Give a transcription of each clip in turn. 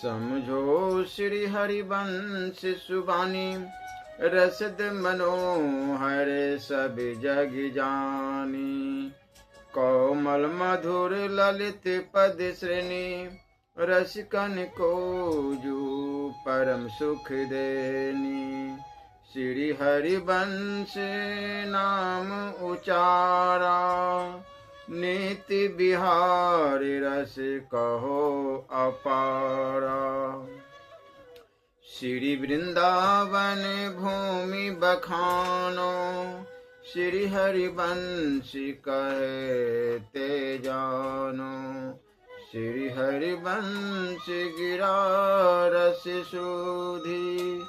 समझो श्री हरिवंश सुबानी, रसद मनोहर सब जग जानी। कोमल मधुर ललित पद श्रेणी, रसिकन को जो परम सुख देनी। श्री हरिवंश नाम उचारा, नीति बिहार रस कहो अपारा। श्री वृंदावन भूमि बखानो, श्री हरिवंश कहते जानो। श्री हरिवंश गिरा रस सुधी,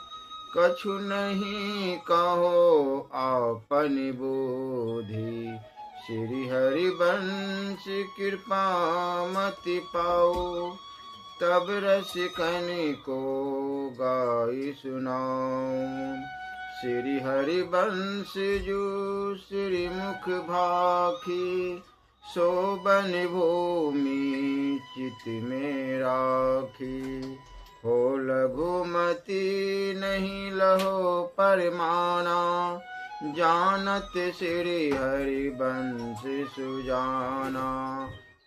कछु नहीं कहो आपन बोधि। श्री हरिवंश कृपा मति पाओ, तब रसिकन को गाई सुनाओ। श्री हरिवंश जो श्री मुख भाखी, शोभन भूमि चित में राखी। हो लघुमती नहीं लहो परमाना, जानत श्री हरिवंश सुजाना।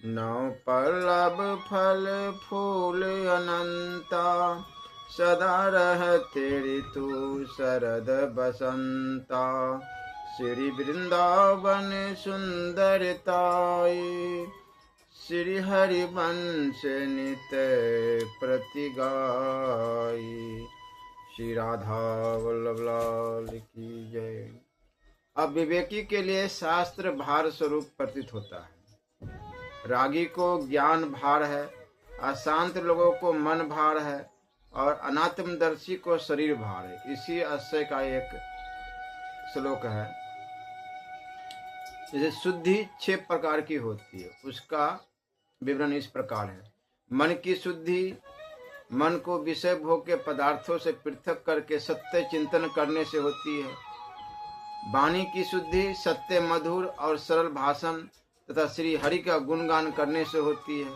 नौ पल्लव फल फूल अनंता, सदा रहते ऋतु शरद बसंता। श्री वृंदावन सुंदरताई, श्री हरिवंश नित प्रति गाई। श्री राधा वल्लभ लाल की जय। अब विवेकी के लिए शास्त्र भार स्वरूप प्रतीत होता है, रागी को ज्ञान भार है, अशांत लोगों को मन भार है और अनात्मदर्शी को शरीर भार है। इसी आशय का एक श्लोक है। जैसे शुद्धि 6 प्रकार की होती है, उसका विवरण इस प्रकार है। मन की शुद्धि, मन को विषय भोग के पदार्थों से पृथक करके सत्य चिंतन करने से होती है। वाणी की शुद्धि सत्य मधुर और सरल भाषण तथा श्री हरि का गुणगान करने से होती है।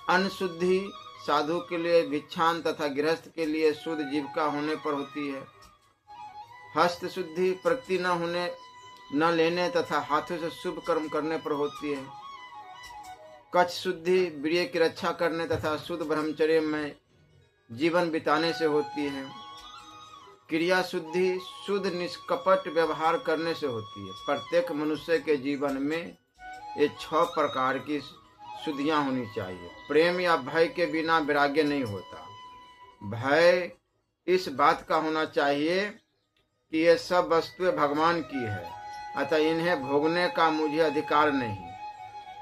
अन्न शुद्धि साधु के लिए भिक्षान तथा गृहस्थ के लिए शुद्ध जीविका होने पर होती है। हस्त शुद्धि प्रकृति न लेने तथा हाथों से शुभ कर्म करने पर होती है। कच्छ शुद्धि वीर्य की रक्षा करने तथा शुद्ध ब्रह्मचर्य में जीवन बिताने से होती है। क्रिया शुद्धि शुद्ध निष्कपट व्यवहार करने से होती है। प्रत्येक मनुष्य के जीवन में ये 6 प्रकार की शुद्धियां होनी चाहिए। प्रेम या भय के बिना वैराग्य नहीं होता। भय इस बात का होना चाहिए कि ये सब वस्तुएं भगवान की है, अतः इन्हें भोगने का मुझे अधिकार नहीं।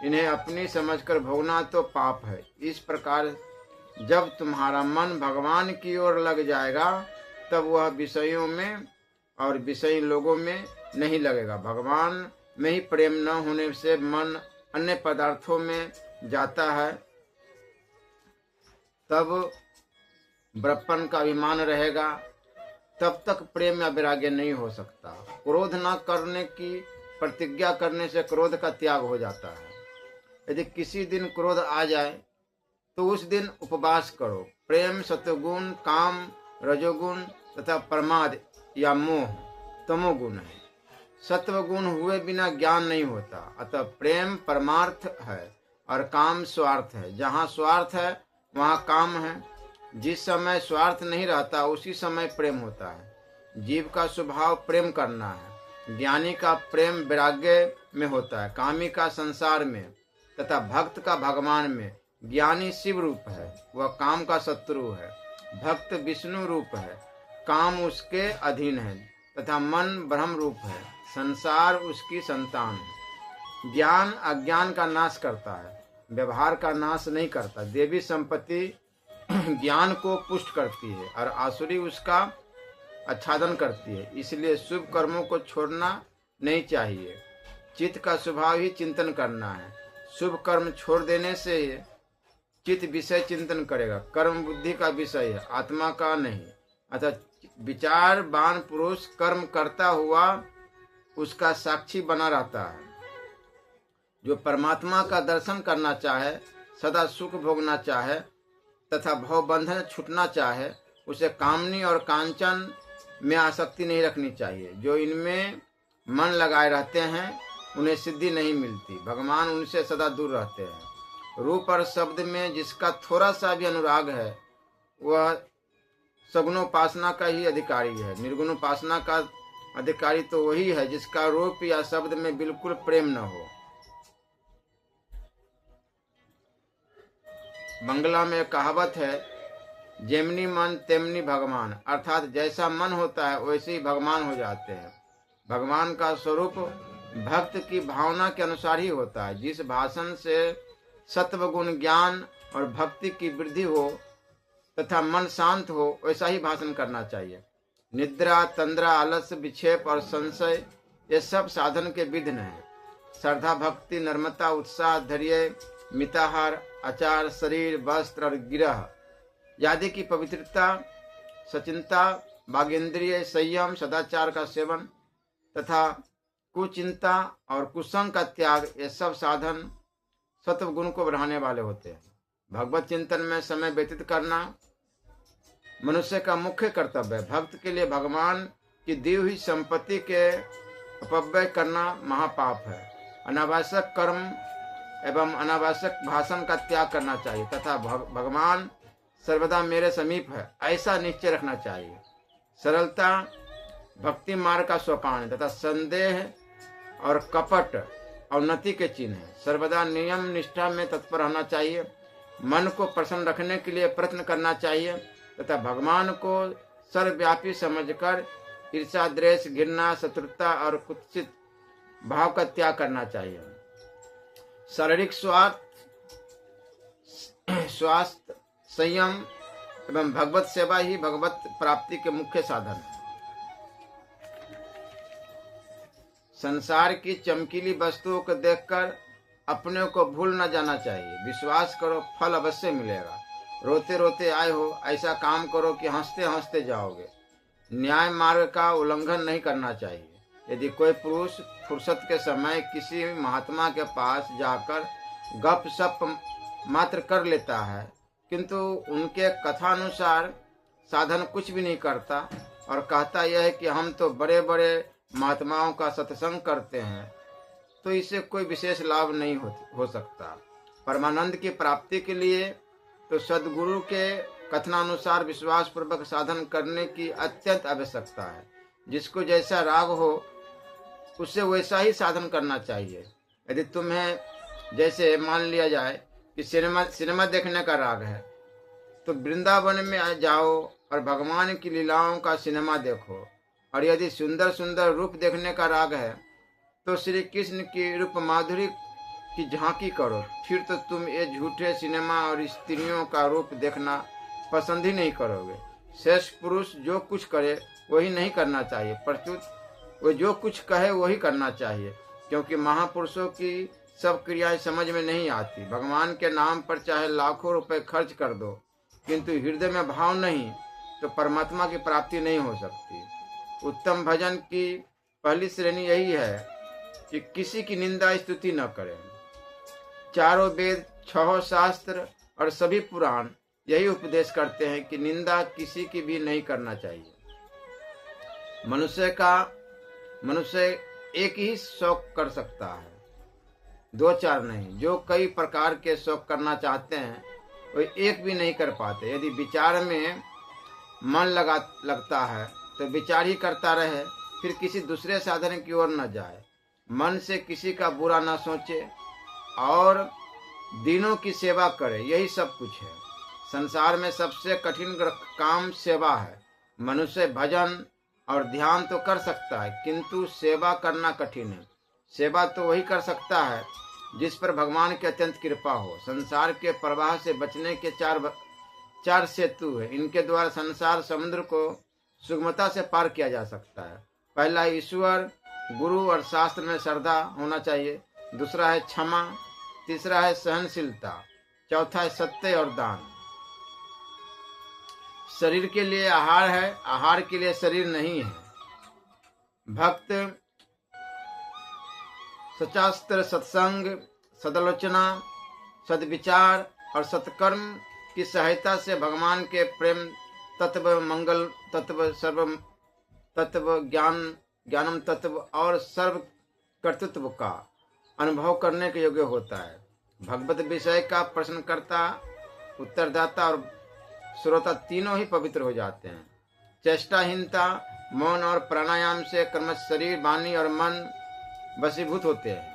इन्हें अपनी समझकर भोगना तो पाप है। इस प्रकार जब तुम्हारा मन भगवान की ओर लग जाएगा, तब वह विषयों में और विषयी लोगों में नहीं लगेगा। भगवान में ही प्रेम न होने से मन अन्य पदार्थों में जाता है, तब बड़प्पन का अभिमान रहेगा, तब तक प्रेम या वैराग्य नहीं हो सकता। क्रोध न करने की प्रतिज्ञा करने से क्रोध का त्याग हो जाता है। यदि किसी दिन क्रोध आ जाए तो उस दिन उपवास करो। प्रेम सत्वगुण, काम रजोगुण तथा प्रमाद या मोह तमोगुण है। सत्वगुण हुए बिना ज्ञान नहीं होता, अतः प्रेम परमार्थ है और काम स्वार्थ है। जहाँ स्वार्थ है वहाँ काम है। जिस समय स्वार्थ नहीं रहता उसी समय प्रेम होता है। जीव का स्वभाव प्रेम करना है। ज्ञानी का प्रेम वैराग्य में होता है, कामी का संसार में तथा भक्त का भगवान में। ज्ञानी शिव रूप है, वह काम का शत्रु है। भक्त विष्णु रूप है, काम उसके अधीन है तथा मन ब्रह्म रूप है, संसार उसकी संतान है। ज्ञान अज्ञान का नाश करता है, व्यवहार का नाश नहीं करता। देवी संपत्ति ज्ञान को पुष्ट करती है और आसुरी उसका आच्छादन करती है। इसलिए शुभ कर्मों को छोड़ना नहीं चाहिए। चित्त का स्वभाव ही चिंतन करना है। शुभ कर्म छोड़ देने से चित्त विषय चिंतन करेगा। कर्म बुद्धि का विषय है, आत्मा का नहीं। अतः विचारवान पुरुष कर्म करता हुआ उसका साक्षी बना रहता है। जो परमात्मा का दर्शन करना चाहे, सदा सुख भोगना चाहे, तथा भवबंधन छूटना चाहे उसे कामनी और कांचन में आसक्ति नहीं रखनी चाहिए। जो इनमें मन लगाए रहते हैं उन्हें सिद्धि नहीं मिलती, भगवान उनसे सदा दूर रहते हैं। रूप और शब्द में जिसका थोड़ा सा भी अनुराग है वह सगुणोपासना का ही अधिकारी है। निर्गुणोपासना का अधिकारी तो वही है जिसका रूप या शब्द में बिल्कुल प्रेम न हो। बंगला में कहावत है, जेमनी मन तेमनी भगवान, अर्थात जैसा मन होता है वैसे ही भगवान हो जाते हैं। भगवान का स्वरूप भक्त की भावना के अनुसार ही होता है। जिस भाषण से सत्व गुण ज्ञान और भक्ति की वृद्धि हो तथा मन शांत हो वैसा ही भाषण करना चाहिए। निद्रा, तंद्रा, आलस्य, विक्षेप और संशय ये सब साधन के विघ्न हैं। श्रद्धा, भक्ति, नम्रता, उत्साह, धैर्य, मिताहार, आचार, शरीर, वस्त्र और गिरह आदि की पवित्रता, सचिंता, वागेंद्रिय संयम, सदाचार का सेवन तथा कुचिंता और कुसंग का त्याग ये सब साधन सत्व गुण को बढ़ाने वाले होते हैं। भगवत चिंतन में समय व्यतीत करना मनुष्य का मुख्य कर्तव्य है। भक्त के लिए भगवान की दी हुई संपत्ति के अपव्यय करना महापाप है। अनावश्यक कर्म एवं अनावश्यक भाषण का त्याग करना चाहिए तथा भगवान सर्वदा मेरे समीप है ऐसा निश्चय रखना चाहिए। सरलता भक्ति मार्ग का सोपान तथा संदेह और कपट अवनति के चिन्ह है। सर्वदा नियम निष्ठा में तत्पर रहना चाहिए। मन को प्रसन्न रखने के लिए प्रयत्न करना चाहिए तथा भगवान को सर्वव्यापी समझकर ईर्ष्या, द्वेष, घृणा, शत्रुता और कुत्सित भाव का त्याग करना चाहिए। शारीरिक स्वास्थ्य, संयम एवं भगवत सेवा ही भगवत प्राप्ति के मुख्य साधन है। संसार की चमकीली वस्तुओं को देखकर अपने को भूल न जाना चाहिए। विश्वास करो फल अवश्य मिलेगा। रोते रोते आए हो ऐसा काम करो कि हंसते हंसते जाओगे। न्याय मार्ग का उल्लंघन नहीं करना चाहिए। यदि कोई पुरुष फुर्सत के समय किसी महात्मा के पास जाकर गप सप मात्र कर लेता है किंतु उनके कथानुसार साधन कुछ भी नहीं करता और कहता यह है कि हम तो बड़े बड़े महात्माओं का सत्संग करते हैं, तो इससे कोई विशेष लाभ नहीं हो सकता। परमानंद की प्राप्ति के लिए तो सद्गुरु के कथनानुसार विश्वास पूर्वक साधन करने की अत्यंत आवश्यकता है। जिसको जैसा राग हो उससे वैसा ही साधन करना चाहिए। यदि तुम्हें जैसे मान लिया जाए कि सिनेमा देखने का राग है तो वृंदावन में जाओ और भगवान की लीलाओं का सिनेमा देखो। और यदि सुंदर सुंदर रूप देखने का राग है तो श्री कृष्ण की रूप माधुरी की झांकी करो। फिर तो तुम ये झूठे सिनेमा और स्त्रियों का रूप देखना पसंद ही नहीं करोगे। श्रेष्ठ पुरुष जो कुछ करे वही नहीं करना चाहिए, प्रत्युत वो जो कुछ कहे वही करना चाहिए, क्योंकि महापुरुषों की सब क्रियाएं समझ में नहीं आती। भगवान के नाम पर चाहे लाखों रुपए खर्च कर दो किंतु हृदय में भाव नहीं तो परमात्मा की प्राप्ति नहीं हो सकती। उत्तम भजन की पहली श्रेणी यही है कि किसी की निंदा स्तुति न करें। चारों वेद, 6 शास्त्र और सभी पुराण यही उपदेश करते हैं कि निंदा किसी की भी नहीं करना चाहिए। मनुष्य एक ही शौक कर सकता है, 2-4 नहीं। जो कई प्रकार के शौक करना चाहते हैं वो एक भी नहीं कर पाते। यदि विचार में मन लगता है तो विचार ही करता रहे, फिर किसी दूसरे साधन की ओर न जाए। मन से किसी का बुरा न सोचे और दीनों की सेवा करे, यही सब कुछ है। संसार में सबसे कठिन काम सेवा है। मनुष्य भजन और ध्यान तो कर सकता है किंतु सेवा करना कठिन है। सेवा तो वही कर सकता है जिस पर भगवान की अत्यंत कृपा हो। संसार के प्रवाह से बचने के चार सेतु है। इनके द्वारा संसार समुद्र को सुगमता से पार किया जा सकता है। पहला ईश्वर, गुरु और शास्त्र में श्रद्धा होना चाहिए। दूसरा है क्षमा, तीसरा है सहनशीलता, चौथा है सत्य और दान। शरीर के लिए आहार है, आहार के लिए शरीर नहीं है। भक्त सशास्त्र, सत्संग, सदालोचना, सद्विचार और सत्कर्म की सहायता से भगवान के प्रेम तत्व, मंगल तत्व, सर्व तत्व, ज्ञानम तत्व और सर्व कर्तृत्व का अनुभव करने के योग्य होता है। भगवत विषय का प्रश्नकर्ता, उत्तरदाता और श्रोता तीनों ही पवित्र हो जाते हैं। चेष्टाहीनता, मौन और प्राणायाम से कर्म शरीर, वाणी और मन वशीभूत होते हैं।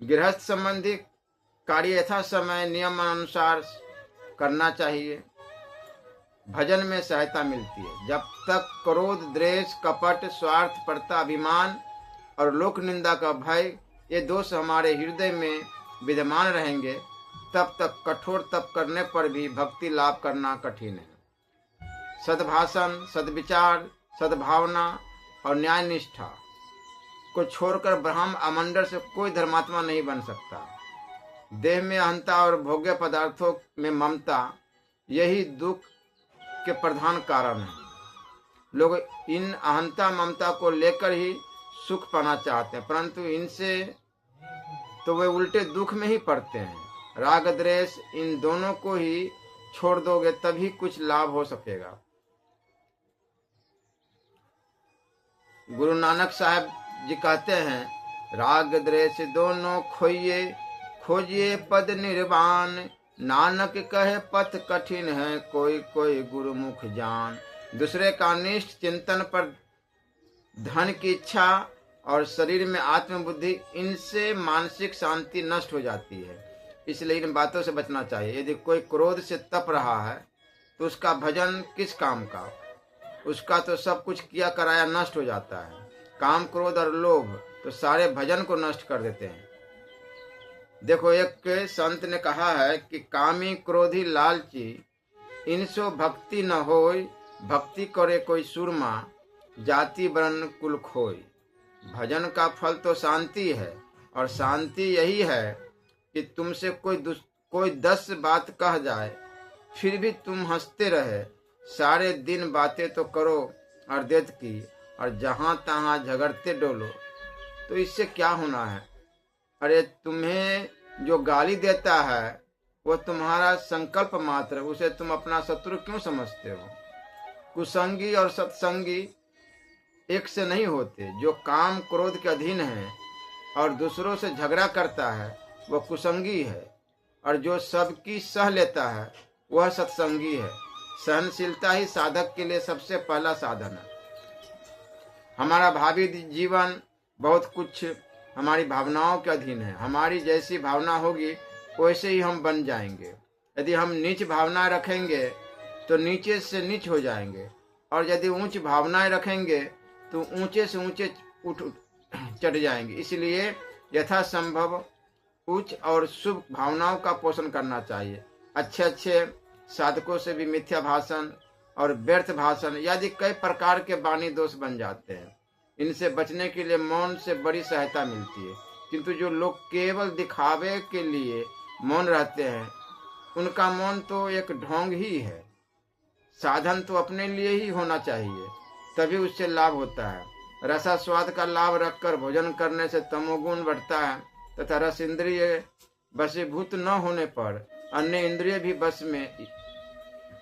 गृहस्थ संबंधी कार्य यथा समय नियम अनुसार करना चाहिए। भजन में सहायता मिलती है। जब तक क्रोध, द्वेष, कपट, स्वार्थपरता, अभिमान और लोक निंदा का भय ये दोष हमारे हृदय में विद्यमान रहेंगे, तब तक कठोर तप करने पर भी भक्ति लाभ करना कठिन है। सद्भाषण, सद्विचार, सद्भावना और न्याय निष्ठा को छोड़कर ब्रह्म अमंडल से कोई धर्मात्मा नहीं बन सकता। देह में अहंता और भोग्य पदार्थों में ममता, यही दुख के प्रधान कारण है। लोग इन अहंता ममता को लेकर ही सुख पाना चाहते हैं, परंतु इनसे तो वे उल्टे दुख में ही पड़ते हैं। राग द्वेष इन दोनों को ही छोड़ दोगे तभी कुछ लाभ हो सकेगा। गुरु नानक साहब जी कहते हैं, राग द्वेष दोनों खोइए, खोजिए पद निर्वाण। नानक कहे पथ कठिन है, कोई कोई गुरुमुख जान। दूसरे का अनिष्ट चिंतन पर धन की इच्छा और शरीर में आत्मबुद्धि, इनसे मानसिक शांति नष्ट हो जाती है। इसलिए इन बातों से बचना चाहिए। यदि कोई क्रोध से तप रहा है तो उसका भजन किस काम का? उसका तो सब कुछ किया कराया नष्ट हो जाता है। काम, क्रोध और लोभ तो सारे भजन को नष्ट कर देते हैं। देखो, एक संत ने कहा है कि कामी, क्रोधी, लालची, इनसो भक्ति न होय। भक्ति करे कोई सुरमा, जाति वर्ण कुल खोय। भजन का फल तो शांति है, और शांति यही है कि तुमसे कोई 10 बात कह जाए, फिर भी तुम हंसते रहे। सारे दिन बातें तो करो अर्देत की, और जहां तहां झगड़ते डोलो, तो इससे क्या होना है? अरे, तुम्हें जो गाली देता है वो तुम्हारा संकल्प मात्र, उसे तुम अपना शत्रु क्यों समझते हो? कुसंगी और सत्संगी एक से नहीं होते। जो काम क्रोध के अधीन है और दूसरों से झगड़ा करता है वह कुसंगी है, और जो सबकी सह लेता है वह सत्संगी है। सहनशीलता ही साधक के लिए सबसे पहला साधन है। हमारा भावी जीवन बहुत कुछ हमारी भावनाओं के अधीन है। हमारी जैसी भावना होगी वैसे ही हम बन जाएंगे। यदि हम नीच भावनाएं रखेंगे तो नीचे से नीच हो जाएंगे, और यदि ऊंच भावनाएं रखेंगे तो ऊंचे से ऊंचे चढ़ जाएंगे। इसलिए यथासंभव उच्च और शुभ भावनाओं का पोषण करना चाहिए। अच्छे साधकों से भी मिथ्या भाषण और व्यर्थ भाषण आदि कई प्रकार के वाणी दोष बन जाते हैं। इनसे बचने के लिए मौन से बड़ी सहायता मिलती है। किंतु जो लोग केवल दिखावे के लिए मौन रहते हैं, उनका मौन तो एक ढोंग ही है। साधन तो अपने लिए ही होना चाहिए, तभी उससे लाभ होता है। रसा स्वाद का लाभ रखकर भोजन करने से तमोगुण बढ़ता है, तथा रस इंद्रिय वशीभूत न होने पर अन्य इंद्रिय भी बस में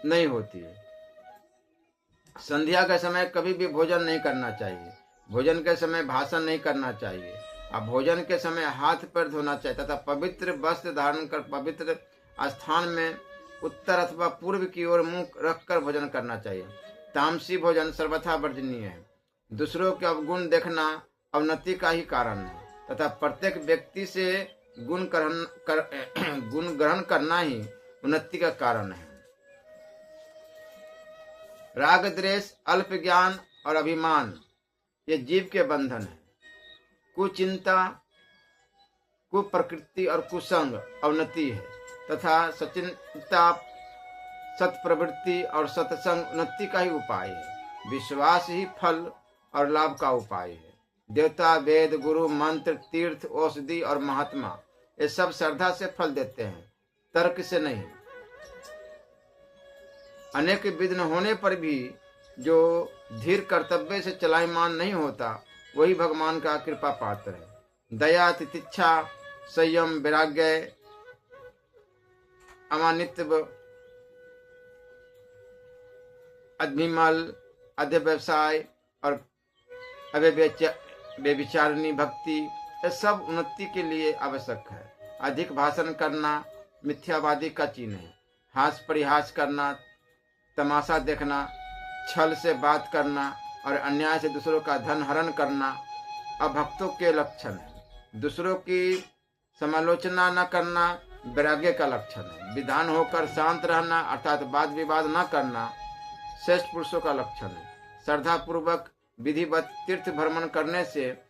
नहीं होती है। संध्या के समय कभी भी भोजन नहीं करना चाहिए। भोजन के समय भाषण नहीं करना चाहिए। अब भोजन के समय हाथ पैर धोना चाहिए तथा पवित्र वस्त्र धारण कर पवित्र स्थान में उत्तर अथवा पूर्व की ओर मुंह रखकर भोजन करना चाहिए। तामसी भोजन सर्वथा वर्जनीय है। दूसरों के अवगुण देखना अवनति का ही कारण है, तथा प्रत्येक व्यक्ति से गुण ग्रहण करना ही उन्नति का कारण है। राग द्वेष, अल्प ज्ञान और अभिमान ये जीव के बंधन है। कुचिंता, कुप्रकृति और कुसंग अवनति है, तथा सचिंता, सत्प्रवृत्ति और सत्संग उन्नति का ही उपाय है। विश्वास ही फल और लाभ का उपाय है। देवता, वेद, गुरु, मंत्र, तीर्थ, औषधि और महात्मा ये सब श्रद्धा से फल देते हैं, तर्क से नहीं। अनेक विघ्न होने पर भी जो धीर कर्तव्य से चलायमान नहीं होता, वही भगवान का कृपा पात्र है। दया, तितिक्षा, संयम, वैराग्य अमानित्व, अधमल, अध्य व्यवसाय और व्यभिचारिणी भक्ति, ये सब उन्नति के लिए आवश्यक है। अधिक भाषण करना मिथ्यावादी का चिन्ह है। हास परिहास करना, तमाशा देखना, छल से बात करना और अन्याय से दूसरों का धन हरण करना अभक्तों के लक्षण है। दूसरों की समालोचना न करना वैराग्य का लक्षण है। विधान होकर शांत रहना अर्थात वाद विवाद न करना श्रेष्ठ पुरुषों का लक्षण है। श्रद्धा पूर्वक विधिवत तीर्थ भ्रमण करने से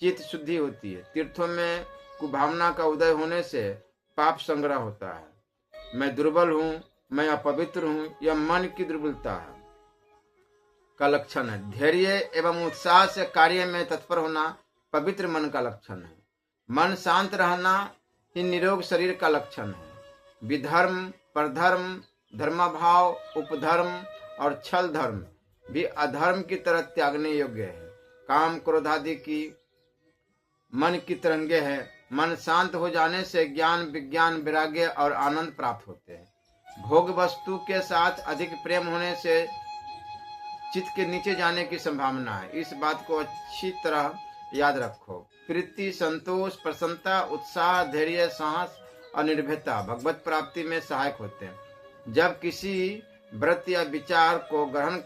चित्त शुद्धि होती है। तीर्थों में कुभावना का उदय होने से पाप संग्रह होता है। मैं दुर्बल हूँ, मैं अपवित्र हूँ, यह मन की दुर्बलता है का लक्षण है। धैर्य एवं उत्साह से कार्य में तत्पर होना पवित्र मन का लक्षण है। मन शांत रहना ही निरोग शरीर का लक्षण है। विधर्म, परधर्म, धर्मभाव, उपधर्म और छल धर्म भी अधर्म की तरह त्यागने योग्य है। काम क्रोध आदि की मन की तरंगे है। मन शांत हो जाने से ज्ञान, विज्ञान, वैराग्य और आनंद प्राप्त होते हैं। भोग वस्तु के साथ अधिक प्रेम होने से चित्त के नीचे जाने की संभावना है। इस बात को अच्छी तरह याद रखो। प्रीति, संतोष, प्रसन्नता, उत्साह, धैर्य, साहस और निर्भयता भगवत प्राप्ति में सहायक होते हैं। जब किसी व्रत या विचार को ग्रहण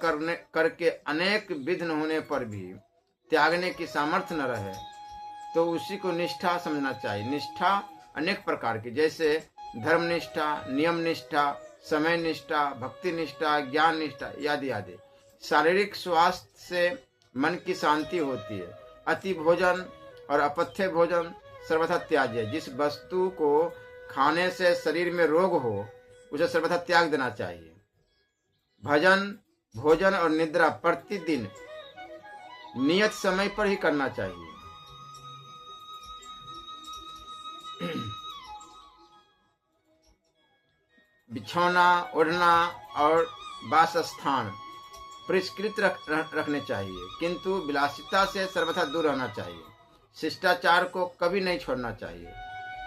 करके अनेक विघ्न होने पर भी त्यागने की सामर्थ्य न रहे तो उसी को निष्ठा समझना चाहिए। निष्ठा अनेक प्रकार की, जैसे धर्म निष्ठा, नियम निष्ठा, समय निष्ठा, भक्ति निष्ठा, ज्ञान निष्ठा आदि आदि। शारीरिक स्वास्थ्य से मन की शांति होती है। अति भोजन और अपथ्य भोजन सर्वथा त्याज्य है। जिस वस्तु को खाने से शरीर में रोग हो उसे सर्वथा त्याग देना चाहिए। भजन, भोजन और निद्रा प्रतिदिन नियत समय पर ही करना चाहिए। बिछौना, ओढ़ना और वासस्थान परिष्कृत रखने चाहिए, किंतु विलासिता से सर्वथा दूर रहना चाहिए। शिष्टाचार को कभी नहीं छोड़ना चाहिए।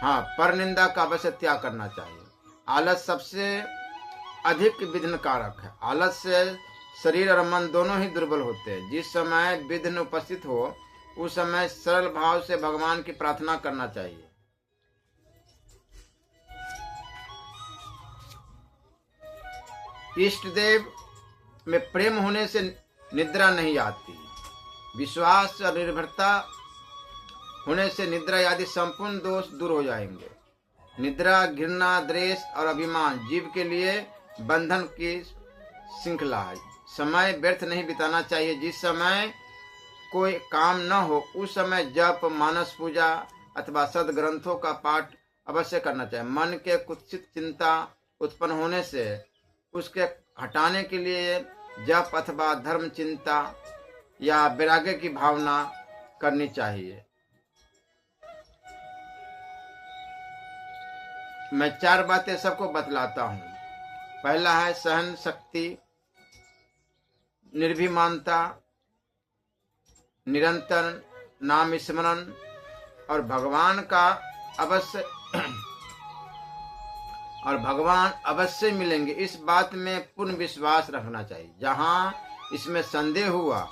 हाँ, पर निंदा का अवश्य त्याग करना चाहिए। आलस सबसे अधिक विघ्न कारक है। आलस से शरीर और मन दोनों ही दुर्बल होते हैं। जिस समय विघ्न उपस्थित हो उस समय सरल भाव से भगवान की प्रार्थना करना चाहिए। इष्ट देव में प्रेम होने से निद्रा नहीं आती। विश्वास और निर्भरता होने से निद्रा आदि संपूर्ण दोष दूर हो जाएंगे। निद्रा, घृणा, द्वेष और अभिमान जीव के लिए बंधन की श्रृंखला है। समय व्यर्थ नहीं बिताना चाहिए। जिस समय कोई काम न हो उस समय जप, मानस पूजा अथवा सदग्रंथों का पाठ अवश्य करना चाहिए। मन के कुत्सित चिंता उत्पन्न होने से उसके हटाने के लिए जप अथवा धर्म चिंता या वैराग्य की भावना करनी चाहिए। मैं 4 बातें सबको बतलाता हूँ। पहला है सहन शक्ति, निर्भिमानता, निरंतर नाम स्मरण और भगवान अवश्य मिलेंगे, इस बात में पूर्ण विश्वास रखना चाहिए। जहाँ इसमें संदेह हुआ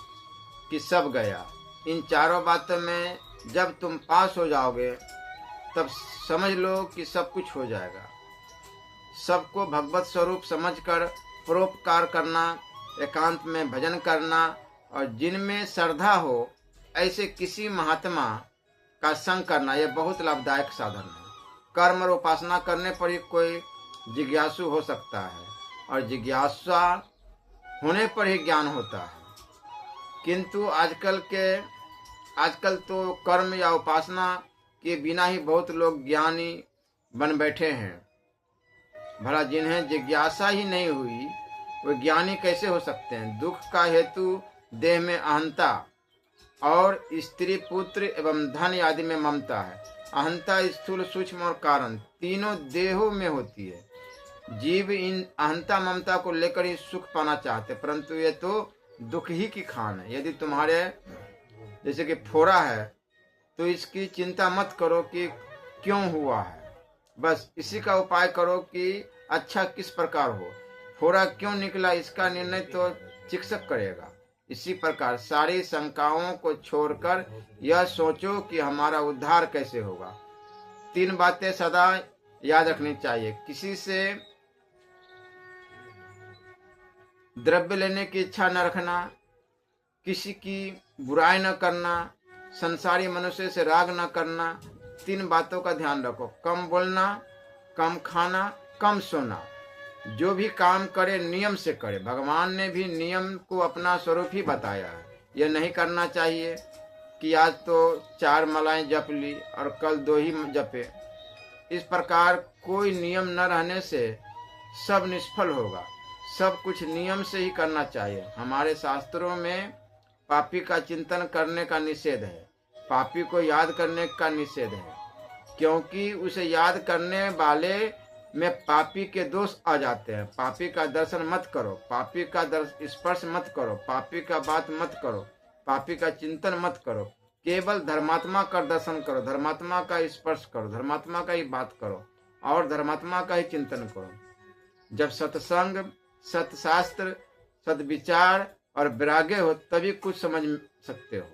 कि सब गया। इन 4 बातों में जब तुम पास हो जाओगे तब समझ लो कि सब कुछ हो जाएगा। सबको भगवत स्वरूप समझकर परोपकार करना, एकांत में भजन करना और जिनमें श्रद्धा हो ऐसे किसी महात्मा का संग करना, यह बहुत लाभदायक साधन है। कर्म और उपासना करने पर ही कोई जिज्ञासु हो सकता है और जिज्ञासा होने पर ही ज्ञान होता है। किंतु आजकल तो कर्म या उपासना के बिना ही बहुत लोग ज्ञानी बन बैठे हैं। भला जिन्हें जिज्ञासा ही नहीं हुई वे ज्ञानी कैसे हो सकते हैं। दुख का हेतु देह में अहंता और स्त्री, पुत्र एवं धन आदि में ममता है। अहंता स्थूल, सूक्ष्म और कारण तीनों देहों में होती है। जीव इन अहंता ममता को लेकर ही सुख पाना चाहते, परंतु ये तो दुख ही की खान है। यदि तुम्हारे जैसे कि फोड़ा है तो इसकी चिंता मत करो कि क्यों हुआ है, बस इसी का उपाय करो कि अच्छा किस प्रकार हो, फोड़ा क्यों निकला, इसका निर्णय तो चिकित्सक करेगा। इसी प्रकार सारी शंकाओं को छोड़कर यह सोचो कि हमारा उद्धार कैसे होगा। 3 बातें सदा याद रखनी चाहिए। किसी से द्रव्य लेने की इच्छा न रखना, किसी की बुराई न करना, संसारी मनुष्य से राग न करना। 3 बातों का ध्यान रखो। कम बोलना, कम खाना, कम सोना। जो भी काम करे नियम से करे। भगवान ने भी नियम को अपना स्वरूप ही बताया है। यह नहीं करना चाहिए कि आज तो 4 मालाएं जप ली और कल 2 ही जपे। इस प्रकार कोई नियम न रहने से सब निष्फल होगा। सब कुछ नियम से ही करना चाहिए। हमारे शास्त्रों में पापी का चिंतन करने का निषेध है, पापी को याद करने का निषेध है, क्योंकि उसे याद करने वाले में पापी के दोष आ जाते हैं। पापी का दर्शन मत करो, पापी का स्पर्श मत करो, पापी का बात मत करो, पापी का चिंतन मत करो। केवल धर्मात्मा का दर्शन करो, धर्मात्मा का स्पर्श करो, धर्मात्मा का ही बात करो और धर्मात्मा का ही चिंतन करो। जब सत्संग, सत्शास्त्र, सद्विचार और वैराग्य हो तभी कुछ समझ सकते हो।